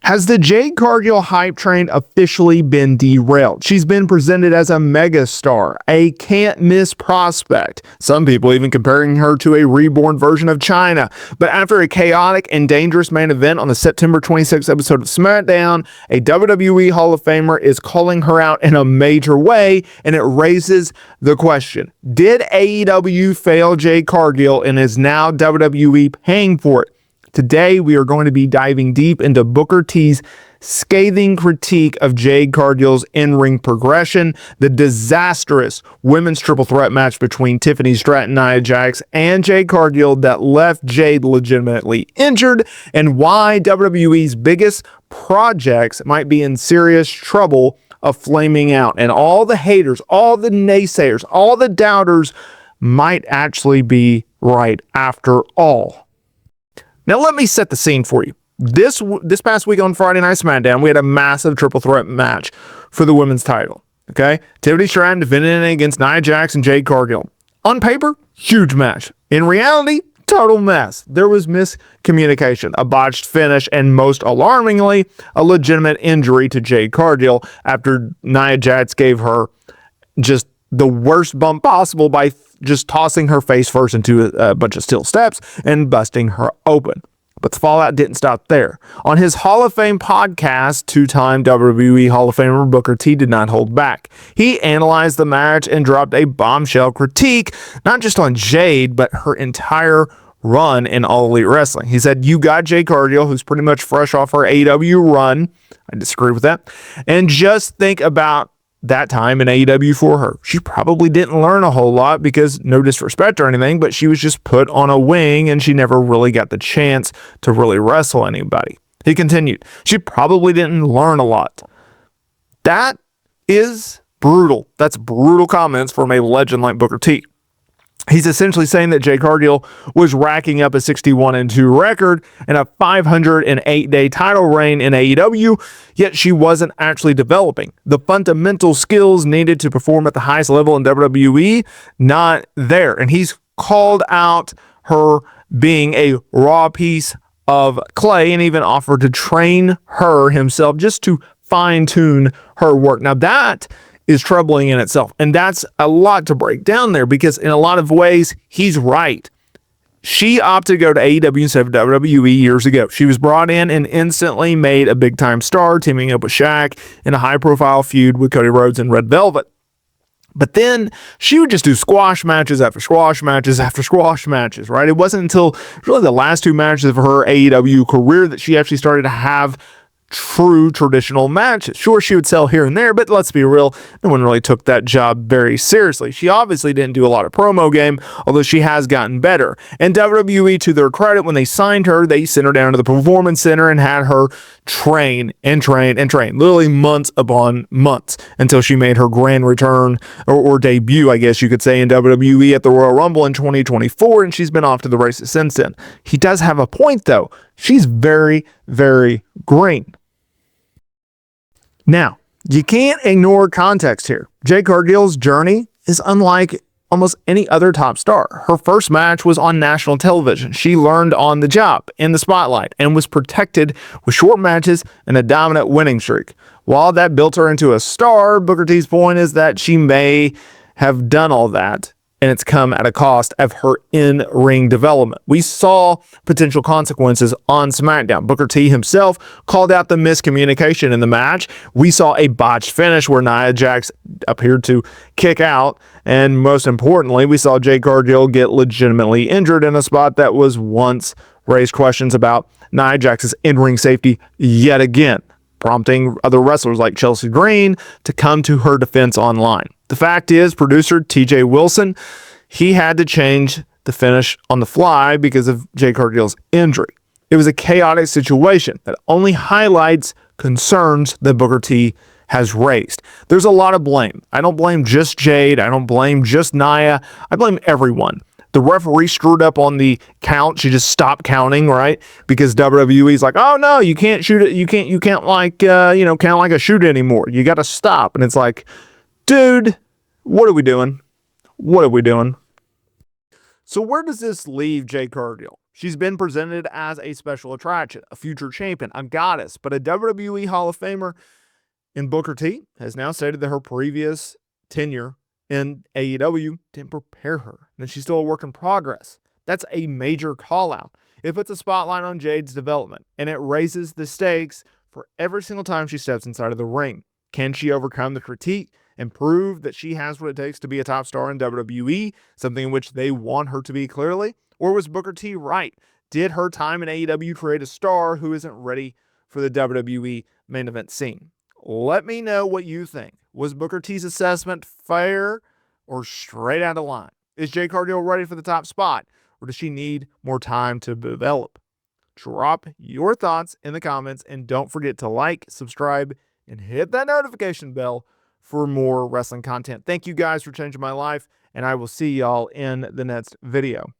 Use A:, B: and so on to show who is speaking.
A: Has the Jade Cargill hype train officially been derailed? She's been presented as a megastar, a can't-miss prospect. Some people even comparing her to a reborn version of China. But after a chaotic and dangerous main event on the September 26th episode of SmackDown, a WWE Hall of Famer is calling her out in a major way, and it raises the question, did AEW fail Jade Cargill and is now WWE paying for it? Today, we are going to be diving deep into Booker T's scathing critique of Jade Cargill's in-ring progression, the disastrous women's triple threat match between Tiffany Stratton, Nia Jax, and Jade Cargill that left Jade legitimately injured, and why WWE's biggest projects might be in serious trouble of flaming out. And all the haters, all the naysayers, all the doubters might actually be right after all. Now, let me set the scene for you. This past week on Friday Night SmackDown, we had a massive triple threat match for the women's title. Okay? Tiffany Stratton defending against Nia Jax and Jade Cargill. On paper, huge match. In reality, total mess. There was miscommunication, a botched finish, and most alarmingly, a legitimate injury to Jade Cargill after Nia Jax gave her just the worst bump possible by just tossing her face first into a bunch of steel steps and busting her open. But the fallout didn't stop there. On his Hall of Fame podcast, two-time WWE Hall of Famer Booker T did not hold back. He analyzed the match and dropped a bombshell critique, not just on Jade, but her entire run in All Elite Wrestling. He said, you got Jade Cargill, who's pretty much fresh off her AEW run. I disagree with that. And just think about that time in AEW for her. She probably didn't learn a whole lot because, no disrespect or anything, but she was just put on a wing and she never really got the chance to really wrestle anybody. He continued, she probably didn't learn a lot. That is brutal. That's brutal comments from a legend like Booker T. He's essentially saying that Jade Cargill was racking up a 61-2 record and a 508-day title reign in AEW, yet she wasn't actually developing the fundamental skills needed to perform at the highest level in WWE, not there. And he's called out her being a raw piece of clay and even offered to train her himself just to fine-tune her work. Now that is troubling in itself. And that's a lot to break down there because in a lot of ways, he's right. She opted to go to AEW instead of WWE years ago. She was brought in and instantly made a big-time star, teaming up with Shaq in a high-profile feud with Cody Rhodes and Red Velvet. But then she would just do squash matches after squash matches after squash matches, right? It wasn't until really the last two matches of her AEW career that she actually started to have true traditional matches. Sure, she would sell here and there, but let's be real, no one really took that job very seriously. She obviously didn't do a lot of promo game, although she has gotten better. And WWE, to their credit, when they signed her, they sent her down to the Performance Center and had her train and train and train, literally months upon months, until she made her grand return or debut, I guess you could say, in WWE at the Royal Rumble in 2024, and she's been off to the races since then. He does have a point, though. She's very, very green. Now, you can't ignore context here. Jade Cargill's journey is unlike almost any other top star. Her first match was on national television. She learned on the job, in the spotlight, and was protected with short matches and a dominant winning streak. While that built her into a star, Booker T's point is that she may have done all that, and it's come at a cost of her in-ring development. We saw potential consequences on SmackDown. Booker T himself called out the miscommunication in the match. We saw a botched finish where Nia Jax appeared to kick out. And most importantly, we saw Jade Cargill get legitimately injured in a spot that was once raised questions about Nia Jax's in-ring safety yet again, prompting other wrestlers like Chelsea Green to come to her defense online. The fact is, producer TJ Wilson, he had to change the finish on the fly because of Jade Cargill's injury. It was a chaotic situation that only highlights concerns that Booker T has raised. There's a lot of blame. I don't blame just Jade. I don't blame just Nia. I blame everyone. The referee screwed up on the count. She just stopped counting, right? Because WWE's like, oh no, you can't shoot it. You can't like, count like a shoot anymore. You got to stop. And it's like, dude, what are we doing? What are we doing? So where does this leave Jade Cargill? She's been presented as a special attraction, a future champion, a goddess, but a WWE Hall of Famer in Booker T has now stated that her previous tenure in AEW didn't prepare her, and she's still a work in progress. That's a major call out. It puts a spotlight on Jade's development, and it raises the stakes for every single time she steps inside of the ring. Can she overcome the critique and prove that she has what it takes to be a top star in WWE, something in which they want her to be clearly? Or was Booker T right? Did her time in AEW create a star who isn't ready for the WWE main event scene? Let me know what you think. Was Booker T's assessment fair or straight out of line? Is Jade Cargill ready for the top spot, or does she need more time to develop? Drop your thoughts in the comments, and don't forget to like, subscribe, and hit that notification bell for more wrestling content. Thank you guys for changing my life, and I will see y'all in the next video.